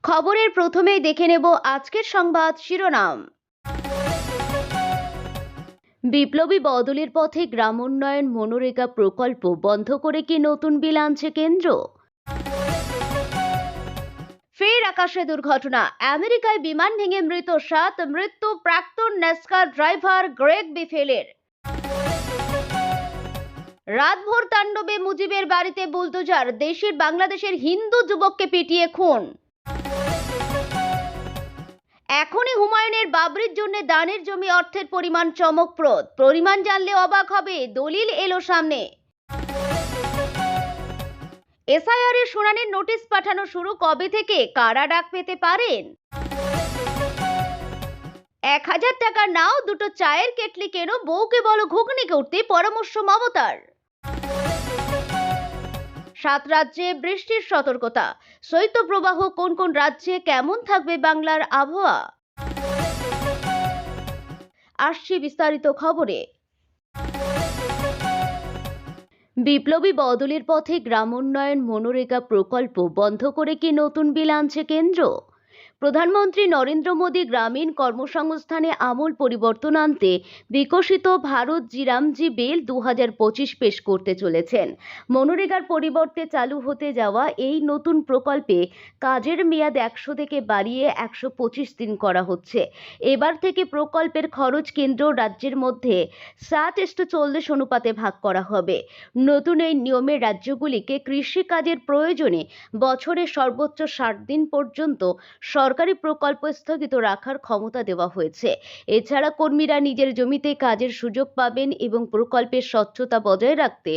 খবরের প্রথমেই দেখে নেব আজকের সংবাদ শিরোনাম। বিপ্লবী বদলের পথে গ্রামোন্নয়ন মনরেগা প্রকল্প বন্ধ করে কি নতুন বিল আনছে কেন্দ্র? ফের আকাশে দুর্ঘটনা, আমেরিকায় বিমান ভেঙে মৃত 7, মৃত্যু প্রাক্তন ন্যাসকার ড্রাইভার গ্রেগ বিফেলের। রাতভর তাণ্ডবে মুজিবের বাড়িতে বুলডোজার, দেশের বাংলাদেশের হিন্দু যুবককে পিটিয়ে খুন। এখনই হুমায়ুনের বাবরির জন্য দানের জমি অর্থের পরিমাণ চমকপ্রদ, পরিমাণ জানলে অবাক হবে, দলিল এলো সামনে। এসআইআর এর শুনানির নোটিশ পাঠানো শুরু কবে থেকে, কারা ডাক পেতে পারেন? 1000 টাকা নাও, দুটো চায়ের কেটলি কেনো, বউকে বলো ঘুগনি করতে, পরামর্শ মমতার। 7 রাজ্যে বৃষ্টির সতর্কতা, শৈত্যপ্রবাহ কোন কোন রাজ্যে, কেমন থাকবে বাংলার আবহাওয়া? আসছি বিস্তারিত খবরে। বিপ্লবী বদলের পথে গ্রামোন্নয়ন মনরেগা প্রকল্প বন্ধ করে কি নতুন বিল আনছে কেন্দ্র? প্রধানমন্ত্রী নরেন্দ্র মোদী গ্রামীণ কর্মসংস্থানে আমূল পরিবর্তন আনতে বিকশিত ভারত জি রামজি বিল 2025 পেশ করতে চলেছেন। মনরেগার পরিবর্তে চালু হতে যাওয়া এই নতুন প্রকল্পে কাজের মেয়াদ 100 থেকে বাড়িয়ে 125 দিন করা হচ্ছে। এবার থেকে প্রকল্পের খরচ কেন্দ্র রাজ্যের মধ্যে 60:40 অনুপাতে ভাগ করা হবে। নতুন এই নিয়মে রাজ্যগুলিকে কৃষিকাজের প্রয়োজনে বছরে সর্বোচ্চ 60 দিন পর্যন্ত সরকারি প্রকল্প স্থগিত রাখার ক্ষমতা দেওয়া হয়েছে। এছাড়া কর্মীরা নিজের জমিতে কাজের সুযোগ পাবেন এবং প্রকল্পের স্বচ্ছতা বজায় রাখতে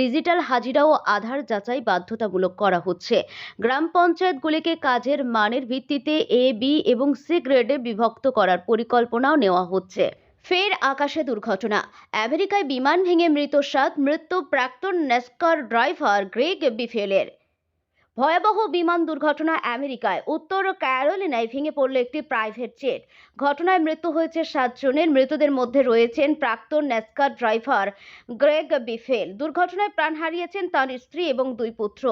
ডিজিটাল হাজিরা ও আধার যাচাই বাধ্যতামূলক করা হচ্ছে। গ্রাম পঞ্চায়েতগুলিকে কাজের মানের ভিত্তিতে এ, বি এবং সি গ্রেডে বিভক্ত করার পরিকল্পনাও নেওয়া হচ্ছে। ফের আকাশে দুর্ঘটনা, আমেরিকায় বিমান ভেঙে মৃত 7, মৃত্যু প্রাক্তন ন্যাসকার ড্রাইভার গ্রেগ বিফেলের। ভয়াবহ বিমান দুর্ঘটনা আমেরিকায় উত্তর ক্যারোলিনায় ভেঙে পড়ল একটি প্রাইভেট জেট। ঘটনায় মৃত্যু হয়েছে 7 জনের, মৃতদের মধ্যে রয়েছেন প্রাক্তন ন্যাসকার ড্রাইভার গ্রেগ বিফেল। দুর্ঘটনায় প্রাণ হারিয়েছেন তার স্ত্রী এবং 2 পুত্র।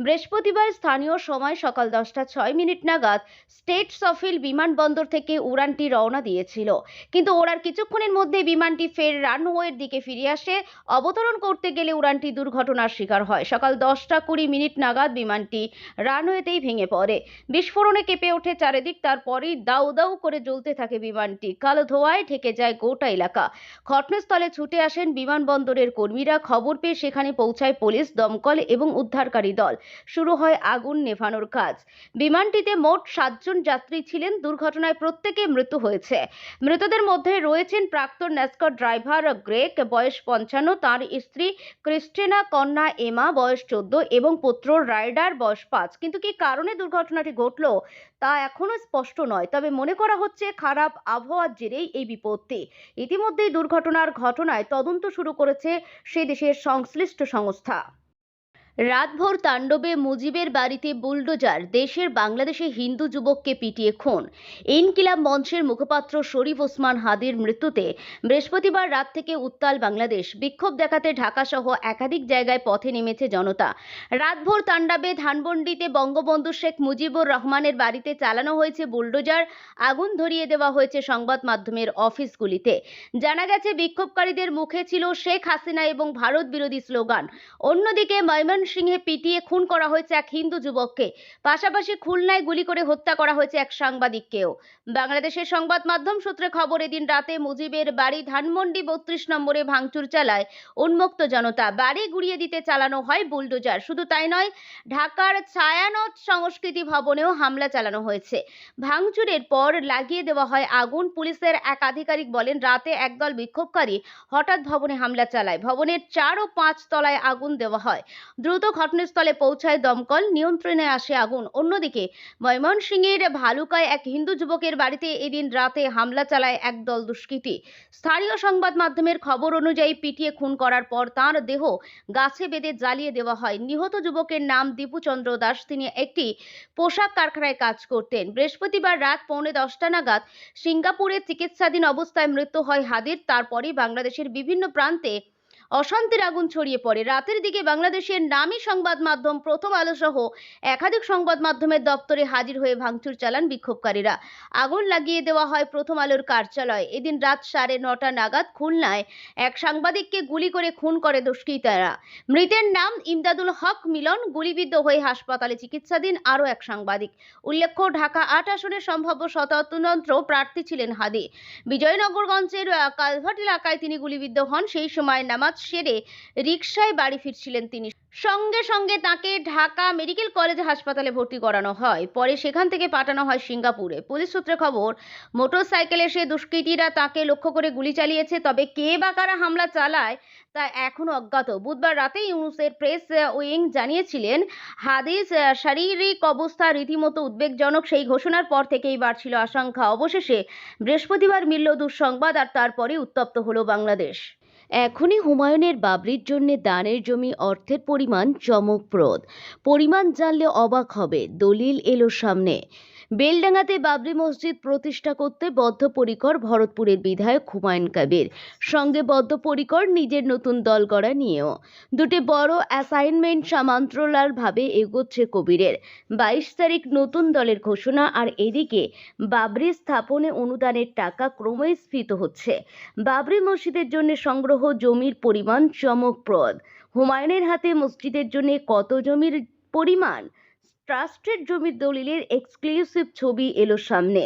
বৃহস্পতিবার স্থানীয় সময় সকাল 10:06 নাগাদ স্টেটসফিল বিমানবন্দর থেকে উড়ানটি রওনা দিয়েছিল, কিন্তু ওড়ার কিছুক্ষণের মধ্যে বিমানটি ফের রানওয়ের দিকে ফিরে আসে। অবতরণ করতে গেলে উড়ানটি দুর্ঘটনার শিকার হয়। সকাল 10:20 নাগাদ বিমানটি রানওয়েতেই ভেঙে পড়ে। বিস্ফোরণে কেঁপে ওঠে চারিদিক, তারপরেই দাউ দাউ করে জ্বলতে থাকে বিমানটি। কালো ধোঁয়ায় ঢেকে যায় গোটা এলাকা। ঘটনাস্থলে ছুটে আসেন বিমানবন্দরের কর্মীরা। খবর পেয়ে সেখানে পৌঁছায় পুলিশ, দমকল এবং উদ্ধারকারী দল। শুরু হয় আগুন নেভানোর কাজ। বিমানটিতে মোট 7 জন যাত্রী ছিলেন। দুর্ঘটনায় প্রত্যেকের মৃত্যু হয়েছে। মৃতদের মধ্যে রয়েছেন প্রাক্তন ন্যাসকার ড্রাইভার গ্রেগ, বয়স 55, তার স্ত্রী ক্রিস্টিনা, কন্যা এমা, বয়স 14 এবং পুত্র রাইডার, বয়স 5। কিন্তু কি কারণে দুর্ঘটনাটি ঘটল তা এখনো স্পষ্ট নয়, তবে মনে করা হচ্ছে খারাপ আবহাওয়ার জেরেই এই বিপত্তি। ইতিমধ্যেই দুর্ঘটনার ঘটনায় তদন্ত শুরু করেছে সে দেশের সংশ্লিষ্ট সংস্থা। রাতভর তাণ্ডবে মুজিবের বাড়িতে বুলডোজার, দেশের বাংলাদেশে হিন্দু যুবককে পিটিয়ে খুন। ইনকিলাব মঞ্চের মুখপাত্র শরীফ ওসমান হাদির মৃত্যুতে বৃহস্পতিবার রাত থেকে উত্তাল বাংলাদেশ। বিক্ষোভ দেখাতে ঢাকাসহ একাধিক জায়গায় পথে নেমেছে জনতা। রাতভর তাণ্ডবে ধানমন্ডিতে বঙ্গবন্ধু শেখ মুজিবুর রহমানের বাড়িতে চালানো হয়েছে বুলডোজার। আগুন ধরিয়ে দেওয়া হয়েছে সংবাদ মাধ্যমের অফিসগুলিতে। জানা গেছে বিক্ষোভকারীদের মুখে ছিল শেখ হাসিনা এবং ভারত বিরোধী স্লোগান। অন্যদিকে ময়মনসিংহে পিটিয়ে খুন করা হয়েছে এক হিন্দু যুবককে। পাশাপাশি খুলনায় গুলি করে হত্যা করা হয়েছে এক সাংবাদিককেও। বাংলাদেশের সংবাদ মাধ্যম সূত্রে খবর, এদিন রাতে মুজিবের বাড়ি ধানমন্ডি 32 নম্বরে ভাঙচুর চালায় উন্মুক্ত জনতা। বাড়ি গুড়িয়ে দিতে চালানো হয় বুলডোজার। শুধু তাই নয়, ঢাকার ছায়ানট সংস্কৃতি ভবনেও হামলা চালানো হয়েছে। ভাঙচুরের পর লাগিয়ে দেওয়া হয় আগুন। পুলিশের এক আধিকারিক বলেন, রাতে একদল বিক্ষোভকারী হঠাৎ ভবনে হামলা চালায়। ভবনের 4 ও 5 তলায় আগুন দেওয়া হয়। দ্রুত ঘটনাস্থলে পৌঁছায় দমকল, নিয়ন্ত্রণে আসে আগুন। অন্যদিকে ময়মনসিংহের ভালুকায় এক হিন্দু যুবকের বাড়িতে এদিন রাতে হামলা চালায় একদল দুষ্কৃতী। স্থানীয় সংবাদ মাধ্যমের খবর অনুযায়ী পিটিয়ে খুন করার পর তাঁর দেহ গাছে বেঁধে জ্বালিয়ে দেওয়া হয়। নিহত যুবকের নাম দীপু চন্দ্র দাস। তিনি একটি পোশাক কারখানায় কাজ করতেন। বৃহস্পতিবার রাত 10:45 নাগাদ সিঙ্গাপুরে চিকিৎসাধীন অবস্থায় মৃত্যু হয় হাদির। তারপরই বাংলাদেশের বিভিন্ন প্রান্তে অশান্তির আগুন ছড়িয়ে পড়ে। রাতের দিকে বাংলাদেশের নামী সংবাদ মাধ্যম প্রথম আলো সহ একাধিক সংবাদ মাধ্যমের দপ্তরে হাজির হয়ে ভাঙচুর চালান বিক্ষোভকারীরা। আগুন লাগিয়ে দেওয়া হয় প্রথম আলোর কার্যালয়। এদিন রাত 9:30 নাগাদ খুলনায় এক সাংবাদিককে গুলি করে খুন করে দুষ্কৃতীরা। মৃতের নাম ইমদাদুল হক মিলন। গুলিবিদ্ধ হয়ে হাসপাতালে চিকিৎসাধীন আরও এক সাংবাদিক। উল্লেখ্য, ঢাকা 8 আসনের সম্ভাব্য স্বতন্ত্র প্রার্থী ছিলেন হাদি। বিজয়নগরগঞ্জের কালভার্ট এলাকায় তিনি গুলিবিদ্ধ হন। সেই সময় নামাজ সেরে রিকশায় বাড়ি ফিরছিলেন তিনি। সঙ্গে সঙ্গে তাকে ঢাকা মেডিকেল কলেজ হাসপাতালে ভর্তি করানো হয়। পরে সেখান থেকে পাঠানো হয় সিঙ্গাপুরে। পুলিশ সূত্রে খবর, মোটরসাইকেলে এসে দুষ্কৃতীরা তাকে লক্ষ্য করে গুলি চালিয়েছে। তবে কে বা কারা হামলা চালায় তা এখনো অজ্ঞাত। বুধবার রাতে ইউনূসের প্রেস উইং জানিয়েছিলেন, হাদির শারীরিক অবস্থা রীতিমতো উদ্বেগজনক। সেই ঘোষণার পর থেকেই বাড়ছিল আশঙ্কা। অবশেষে বৃহস্পতিবার মিলল দুঃসংবাদ, আর তারপরে উত্তপ্ত হলো বাংলাদেশ। এখনই হুমায়ুনের বাবরির জন্য দানের জমি অর্থের পরিমাণ চমকপ্রদ। পরিমাণ জানলে অবাক হবে। দলিল এলো সামনে। বেলডাঙ্গাতে বাবরি মসজিদ প্রতিষ্ঠা করতে বদ্ধপরিকর ভরতপুরের বিধায়ক হুমায়ুন কবির। সঙ্গে বদ্ধপরিকর নিজের নতুন দল গড়া নিয়েও। দুটি বড় অ্যাসাইনমেন্ট সমান্তরালভাবে এগোচ্ছে কবিরের। 22 তারিখ নতুন দলের ঘোষণা, আর এদিকে বাবরি স্থাপনে অনুদানের টাকা ক্রমেই স্ফীত হচ্ছে। বাবরি মসজিদের জন্য সংগ্রহ জমির পরিমাণ চমকপ্রদ। হুমায়ুনের হাতে মসজিদের জন্য কত জমির পরিমাণ? ট্রাস্টের জমির দলিলের এক্সক্লুসিভ ছবি এলো সামনে।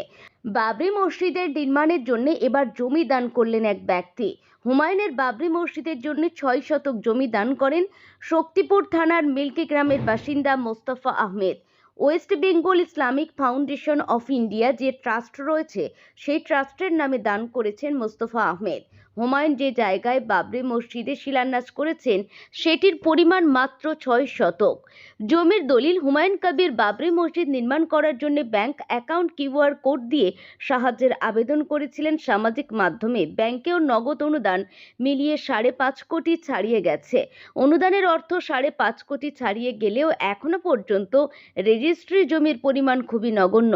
বাবরি মসজিদের নির্মাণের জন্য এবার জমি দান করলেন এক ব্যক্তি। হুমায়ুনের বাবরি মসজিদের জন্য 6 শতক জমি দান করেন শক্তিপুর থানার মিল্কি গ্রামের বাসিন্দা Mostafa Ahmed. West Bengal Islamic foundation of India যে ট্রাস্ট রয়েছে, সেই ট্রাস্টের নামে দান করেছেন মোস্তফা আহমেদ। হুমায়ুন যে জায়গায় বাবরি মসজিদে শিলান্যাস করেছেন, সেটির পরিমাণ মাত্র 6 শতক। জমির দলিল, হুমায়ুন কবির বাবরি মসজিদ নির্মাণ করার জন্য ব্যাংক অ্যাকাউন্ট কিউআর কোড দিয়ে সাহায্যের আবেদন করেছিলেন সামাজিক মাধ্যমে। ব্যাংকেও নগদ অনুদান মিলিয়ে 5.5 কোটি ছাড়িয়ে গেছে। অনুদানের অর্থ 5.5 কোটি ছাড়িয়ে গেলেও এখনো পর্যন্ত রেজিস্ট্রি জমির পরিমাণ খুবই নগণ্য।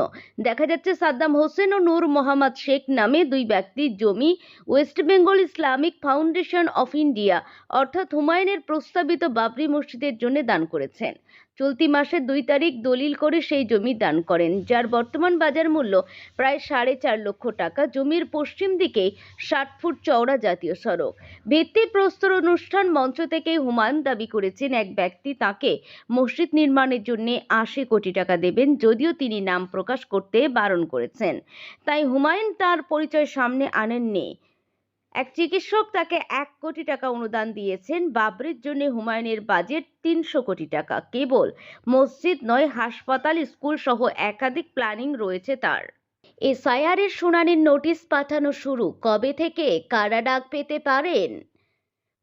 দেখা যাচ্ছে সাদ্দাম হোসেন ও নূর মোহাম্মদ শেখ নামে দুই ব্যক্তির জমি West Bengal Islamic foundation of India অর্থাৎ হুমায়ুনের প্রস্তাবিত বাবরি মসজিদের জন্য দান করেছেন। চলতি মাসের 2 তারিখ দলিল করে সেই জমি দান করেন, যার বর্তমান বাজার মূল্য প্রায় 4.5 লক্ষ টাকা। জমির পশ্চিম দিকে 60 ফুট চওড়া জাতীয় সড়ক। ভিত্তিপ্রস্তর অনুষ্ঠান মঞ্চ থেকে হুমায়ুন দাবি করেছেন এক ব্যক্তি তাকে মসজিদ নির্মাণের জন্য 80 কোটি টাকা দেবেন, যদিও তিনি নাম প্রকাশ করতে বারণ করেছেন। তাই হুমায়ুন তার পরিচয় সামনে আনেননি। এক চিকিৎসক তাকে 1 কোটি টাকা অনুদান দিয়েছেন। বাবরির জন্য হুমায়ুনের বাজেট 300 কোটি টাকা। কেবল মসজিদ নয়, হাসপাতাল, স্কুল সহ একাধিক প্ল্যানিং রয়েছে তার। এসআইআর এর শুনানির নোটিশ পাঠানো শুরু। কবে থেকে কারা ডাক পেতে পারেন?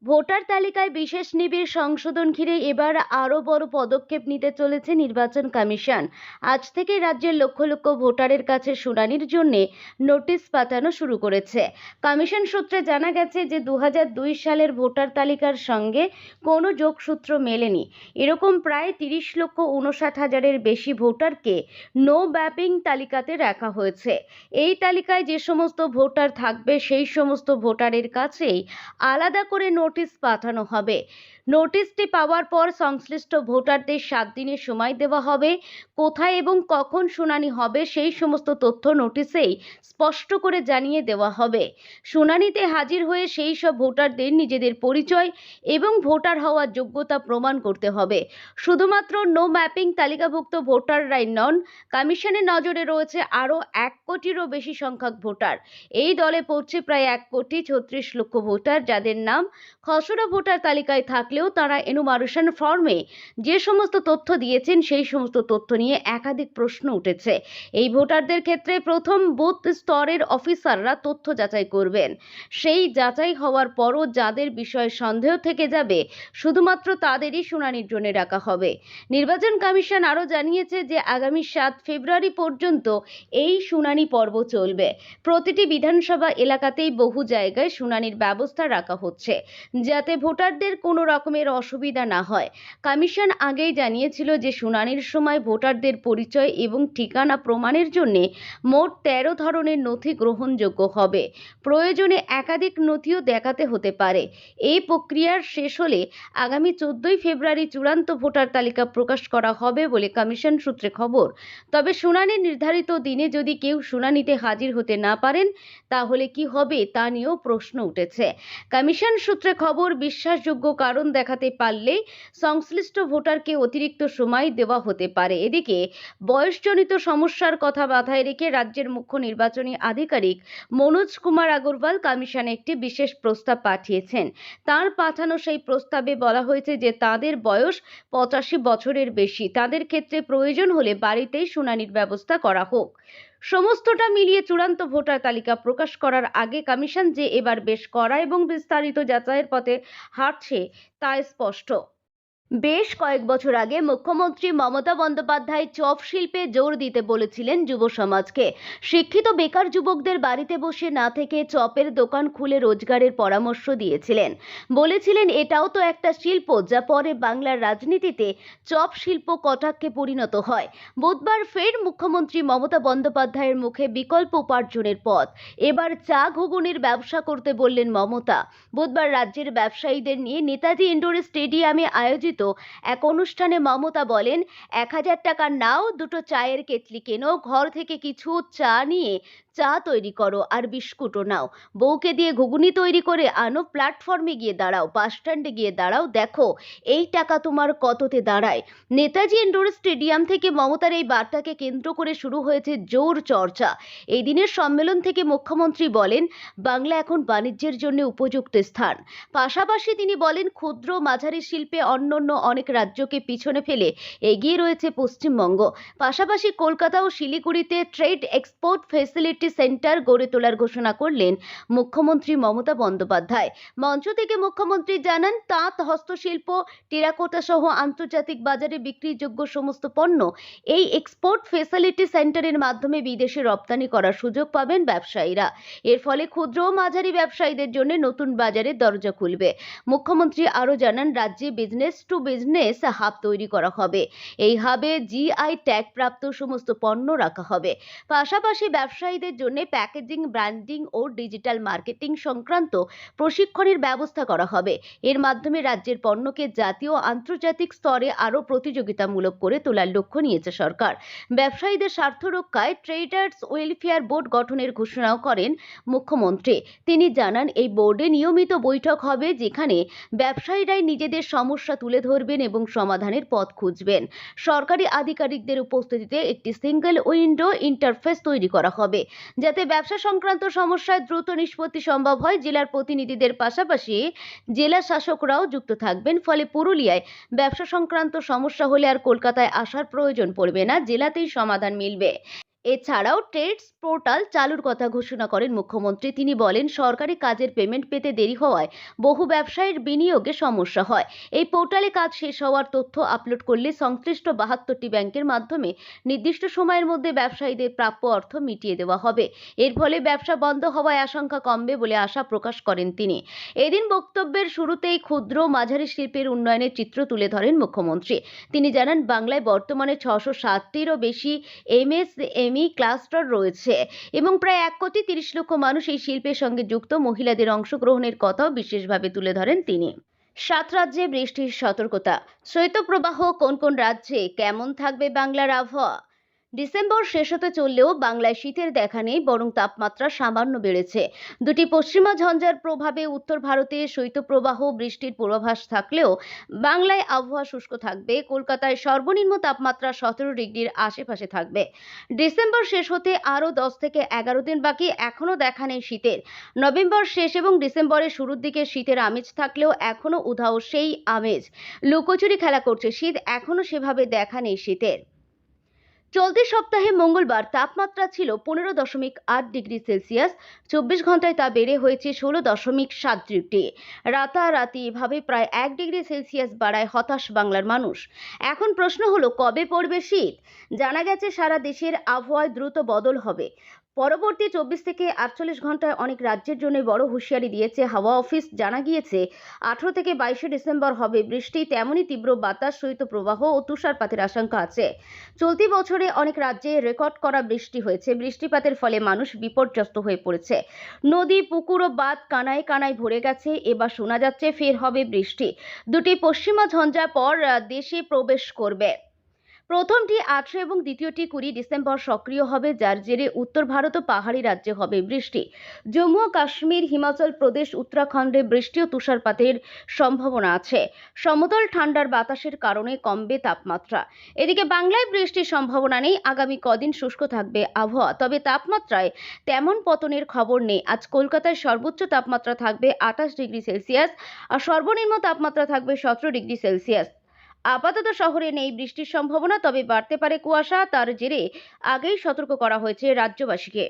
ভোটার তালিকায় বিশেষ নিবিড় সংশোধন ঘিরে এবার আরও বড় পদক্ষেপ নিতে চলেছে নির্বাচন কমিশন। আজ থেকে রাজ্যের লক্ষ লক্ষ ভোটারের কাছে শুনানির জন্য নোটিশ পাঠানো শুরু করেছে। কমিশন সূত্রে জানা গেছে যে 2002 সালের ভোটার তালিকার সঙ্গে কোনো যোগসূত্র মেলেনি। এরকম প্রায় 30,59,000-এর বেশি ভোটারকে নো ম্যাপিং তালিকাতে রাখা হয়েছে। এই তালিকায় যে সমস্ত ভোটার থাকবে, সেই সমস্ত ভোটারের কাছেই আলাদা করে নোটিশ পাঠানো হবে। নোটিশটি পাওয়ার পর সংশ্লিষ্ট ভোটারদের 7 দিনের সময় দেওয়া হবে। কোথায় এবং কখন শুনানি হবে, সেই সমস্ত তথ্য নোটিশেই স্পষ্ট করে জানিয়ে দেওয়া হবে। শুনানিতে হাজির হয়ে সেই সব ভোটারদের নিজেদের পরিচয় এবং ভোটার হওয়ার যোগ্যতা প্রমাণ করতে হবে। শুধুমাত্র নো ম্যাপিং তালিকাভুক্ত ভোটাররাই নন, কমিশনের নজরে রয়েছে আরও 1 কোটিরও বেশি সংখ্যক ভোটার। এই দলে পড়ছে প্রায় 1,36,00,000 ভোটার, যাদের নাম খসড়া ভোটার তালিকায় থাকলেও তারা এনুমারেশন ফর্মে যে সমস্ত তথ্য দিয়েছেন, সেই সমস্ত তথ্য নিয়ে একাধিক প্রশ্ন উঠেছে। এই ভোটারদের ক্ষেত্রে প্রথম বুথ স্তরের অফিসাররা তথ্য যাচাই করবেন। সেই যাচাই হওয়ার পরও যাদের বিষয়ে সন্দেহ থেকে যাবে, শুধুমাত্র তাদেরই শুনানির জন্য রাখা হবে। নির্বাচন কমিশন আরও জানিয়েছে যে আগামী 7 ফেব্রুয়ারি পর্যন্ত এই শুনানি পর্ব চলবে। প্রতিটি বিধানসভা এলাকাতেই বহু জায়গায় শুনানির ব্যবস্থা রাখা হচ্ছে, যাতে ভোটারদের কোনো রকম রকমের অসুবিধা না হয়। কমিশন আগেই জানিয়েছিল যে শুনানির সময় ভোটারদের পরিচয় এবং ঠিকানা প্রমাণের জন্য মোট 13 ধরনের নথি গ্রহণযোগ্য হবে। প্রয়োজনে একাধিক নথিও দেখাতে হতে পারে। এই প্রক্রিয়ার শেষ হলে আগামী 14 ফেব্রুয়ারি চূড়ান্ত ভোটার তালিকা প্রকাশ করা হবে বলে কমিশন সূত্রে খবর। তবে শুনানির নির্ধারিত দিনে যদি কেউ শুনানিতে হাজির হতে না পারেন তাহলে কি হবে তা নিয়েও প্রশ্ন উঠেছে। কমিশন সূত্রে খবর, বিশ্বাসযোগ্য কারণ দেখাতে পারলে সংশ্লিষ্ট ভোটারকে অতিরিক্ত সময় দেওয়া হতে পারে। এদিকে বয়সজনিত সমস্যার কথা মাথায় রেখে রাজ্যের মুখ্য নির্বাচনী আধিকারিক মনোজ কুমার আগরওয়াল কমিশনে একটি বিশেষ প্রস্তাব পাঠিয়েছেন। তার পাঠানো সেই প্রস্তাবে বলা হয়েছে যে তাদের বয়স 85 বছরের বেশি, তাদের ক্ষেত্রে প্রয়োজন হলে বাড়িতেই শুনানির ব্যবস্থা করা হোক। সমস্তটা মিলিয়ে চূড়ান্ত ভোটার তালিকা প্রকাশ করার আগে কমিশন যে এবার বেশ কড়া এবং বিস্তারিত যাচাইয়ের পথে হাঁটছে তা স্পষ্ট। বেশ কয়েক বছর আগে মুখ্যমন্ত্রী মমতা বন্দ্যোপাধ্যায় চপ শিল্পে জোর দিতে বলেছিলেন যুব সমাজকে। শিক্ষিত বেকার যুবকদের বাড়িতে বসে না থেকে চপের দোকান খুলে রোজগারের পরামর্শ দিয়েছিলেন। বলেছিলেন এটাও তো একটা শিল্প, যা পরে বাংলার রাজনীতিতে চপ শিল্প কটাক্ষে পরিণত হয়। বুধবার ফের মুখ্যমন্ত্রী মমতা বন্দ্যোপাধ্যায়ের মুখে বিকল্প উপার্জনের পথ। এবার চা ঘুগনির ব্যবসা করতে বললেন মমতা। বুধবার রাজ্যের ব্যবসায়ীদের নিয়ে নেতাজি ইন্ডোর স্টেডিয়ামে আয়োজিত এক অনুষ্ঠানে মমতা বলেন, 1000 টাকা নাও, দুটো চায়ের কেটলি কেনো, ঘর থেকে কিছু চা নিয়ে চা তৈরি করো আর বিস্কুটও নাও, বউকে দিয়ে ঘুগনি তৈরি করে আনো, প্ল্যাটফর্মে গিয়ে দাঁড়াও, বাস স্ট্যান্ডে গিয়ে দাঁড়াও, দেখো এই টাকা তোমার কততে দাঁড়ায়। নেতাজি ইন্ডোর স্টেডিয়াম থেকে মমতার এই বার্তাকে কেন্দ্র করে শুরু হয়েছে জোর চর্চা। এই দিনের সম্মেলন থেকে মুখ্যমন্ত্রী বলেন, বাংলা এখন বাণিজ্যের জন্য উপযুক্ত স্থান। পাশাপাশি তিনি বলেন, ক্ষুদ্র মাঝারি শিল্পে অন্যান্য অনেক রাজ্যকে পিছনে ফেলে এগিয়ে রয়েছে পশ্চিমবঙ্গ। পাশাপাশি কলকাতা ও শিলিগুড়িতে ট্রেড এক্সপোর্ট ফেসিলিটি সেন্টার গড়ে তোলার ঘোষণা করলেন মুখ্যমন্ত্রী মমতা বন্দ্যোপাধ্যায়। মঞ্চ থেকে মুখ্যমন্ত্রী জানান, তাঁত, হস্তশিল্প, টেরাকোটা সহ আন্তর্জাতিক বাজারে বিক্রিযোগ্য সমস্ত পণ্য এই এক্সপোর্ট ফেসিলিটি সেন্টারের মাধ্যমে বিদেশে রপ্তানি করার সুযোগ পাবেন ব্যবসায়ীরা। এর ফলে ক্ষুদ্র ও মাঝারি ব্যবসায়ীদের জন্য নতুন বাজারের দরজা খুলবে। মুখ্যমন্ত্রী আরও জানান, রাজ্যে বিজনেস টু বিজনেস হাব তৈরি করা হবে। এই হাবে জিআই ট্যাগ প্রাপ্ত সমস্ত পণ্য রাখা হবে। পাশাপাশি ব্যবসায়ীদের জন্য প্যাকেজিং, ব্র্যান্ডিং ও ডিজিটাল মার্কেটিং সংক্রান্ত প্রশিক্ষণের ব্যবস্থা করা হবে। এর মাধ্যমে রাজ্যের পণ্যকে জাতীয় ও আন্তর্জাতিক স্তরে আরও প্রতিযোগিতামূলক করে তোলার লক্ষ্য নিয়েছে সরকার। ব্যবসায়ীদের স্বার্থ রক্ষায় ট্রেডার্স ওয়েলফেয়ার বোর্ড গঠনের ঘোষণাও করেন মুখ্যমন্ত্রী। তিনি জানান, এই বোর্ডে নিয়মিত বৈঠক হবে, যেখানে ব্যবসায়ীরাই নিজেদের সমস্যা তুলে ধরবেন এবং সমাধানের পথ খুঁজবেন। সরকারি আধিকারিকদের উপস্থিতিতে একটি সিঙ্গেল উইন্ডো ইন্টারফেস তৈরি করা হবে, যাতে ব্যবসা সংক্রান্ত সমস্যায় দ্রুত নিষ্পত্তি সম্ভব হয়। জেলার প্রতিনিধিদের পাশাপাশি জেলা শাসকরাও যুক্ত থাকবেন। ফলে পুরুলিয়ায় ব্যবসা সংক্রান্ত সমস্যা হলে আর কলকাতায় আসার প্রয়োজন পড়বে না, জেলাতেই সমাধান মিলবে। এছাড়াও ট্রেডস পোর্টাল চালুর কথা ঘোষণা করেন মুখ্যমন্ত্রী। তিনি বলেন, সরকারি কাজের পেমেন্ট পেতে দেরি হওয়ায় বহু ব্যবসায়ীর বিনিয়োগে সমস্যা হয়। এই পোর্টালে কাজ শেষ হওয়ার তথ্য আপলোড করলে সংশ্লিষ্ট 72টি ব্যাংকের মাধ্যমে নির্দিষ্ট সময়ের মধ্যে ব্যবসায়ীদের প্রাপ্য অর্থ মিটিয়ে দেওয়া হবে। এর ফলে ব্যবসা বন্ধ হওয়ায় আশঙ্কা কমবে বলে আশা প্রকাশ করেন তিনি। এদিন বক্তব্যের শুরুতেই ক্ষুদ্র মাঝারি শিল্পের উন্নয়নের চিত্র তুলে ধরেন মুখ্যমন্ত্রী। তিনি জানান, বাংলায় বর্তমানে 660টিরও বেশি এমএসএমই ক্লাস্টার রয়েছে এবং প্রায় 1,30,00,000 মানুষ এই শিল্পের সঙ্গে যুক্ত। মহিলাদের অংশগ্রহণের কথাও বিশেষভাবে তুলে ধরেন তিনি। 7 রাজ্যে বৃষ্টির সতর্কতা। শৈত্যপ্রবাহ কোন কোন রাজ্যে, কেমন থাকবে বাংলার আবহাওয়া? ডিসেম্বর শেষ হতে চললেও বাংলায় শীতের দেখা নেই, বরং তাপমাত্রা সামান্য বেড়েছে। দুটি পশ্চিমা ঝঞ্ঝার প্রভাবে উত্তর ভারতে শৈত্যপ্রবাহ, বৃষ্টির পূর্বাভাস থাকলেও বাংলায় আবহাওয়া শুষ্ক থাকবে। কলকাতায় সর্বনিম্ন তাপমাত্রা 17 ডিগ্রির আশেপাশে থাকবে। ডিসেম্বর শেষ হতে আরও 10 থেকে 11 দিন বাকি, এখনও দেখা নেই শীতের। নভেম্বর শেষ এবং ডিসেম্বরের শুরুর দিকে শীতের আমেজ থাকলেও এখনও উধাও সেই আমেজ। লুকোচুরি খেলা করছে শীত, এখনও সেভাবে দেখা নেই শীতের। চলতি সপ্তাহে মঙ্গলবার তাপমাত্রা ছিল 15.8 ডিগ্রি সেলসিয়াস। 24 ঘন্টায় তা বেড়ে হয়েছে 16.7 ডিগ্রি। রাতারাতি এভাবে প্রায় 1 ডিগ্রি সেলসিয়াস বাড়ায় হতাশ বাংলার মানুষ। এখন প্রশ্ন হলো, কবে পড়বে শীত? জানা গেছে সারা দেশের আবহাওয়ায় দ্রুত বদল হবে। পরবর্তী 24 থেকে 48 ঘন্টায় অনেক রাজ্যের জন্য বড় হুঁশিয়ারি দিয়েছে হাওয়া অফিস। জানা গিয়েছে 18 থেকে 22 ডিসেম্বর হবে বৃষ্টি। তেমনই তীব্র বাতাস, শৈত্যপ্রবাহ ও তুষারপাতের আশঙ্কা আছে। চলতি বছরে অনেক রাজ্যে রেকর্ড করা বৃষ্টি হয়েছে। বৃষ্টিপাতের ফলে মানুষ বিপর্যস্ত হয়ে পড়েছে। নদী, পুকুর ও বাঁধ কানায় কানায় ভরে গেছে। এবার শোনা যাচ্ছে ফের হবে বৃষ্টি। দুটি পশ্চিমা ঝঞ্ঝা পর দেশে প্রবেশ করবে। প্রথমটি 18 এবং দ্বিতীয়টি 20 ডিসেম্বর সক্রিয় হবে, যার জেরে উত্তর ভারত ও পাহাড়ি রাজ্যে হবে বৃষ্টি। জম্মু ও কাশ্মীর, হিমাচল প্রদেশ, উত্তরাখণ্ডে বৃষ্টি ও তুষারপাতের সম্ভাবনা আছে। সমতল ঠান্ডার বাতাসের কারণে কমবে তাপমাত্রা। এদিকে বাংলায় বৃষ্টির সম্ভাবনা নেই। আগামী কদিন শুষ্ক থাকবে আবহাওয়া, তবে তাপমাত্রায় তেমন পতনের খবর নেই। আজ কলকাতায় সর্বোচ্চ তাপমাত্রা থাকবে 28 ডিগ্রি সেলসিয়াস আর সর্বনিম্ন তাপমাত্রা থাকবে 17 ডিগ্রি সেলসিয়াস। আপাতত শহরে নেই বৃষ্টির সম্ভাবনা, তবে বাড়তে পারে কুয়াশা। তার জেরে আগেই সতর্ক করা হয়েছে রাজ্যবাসীকে।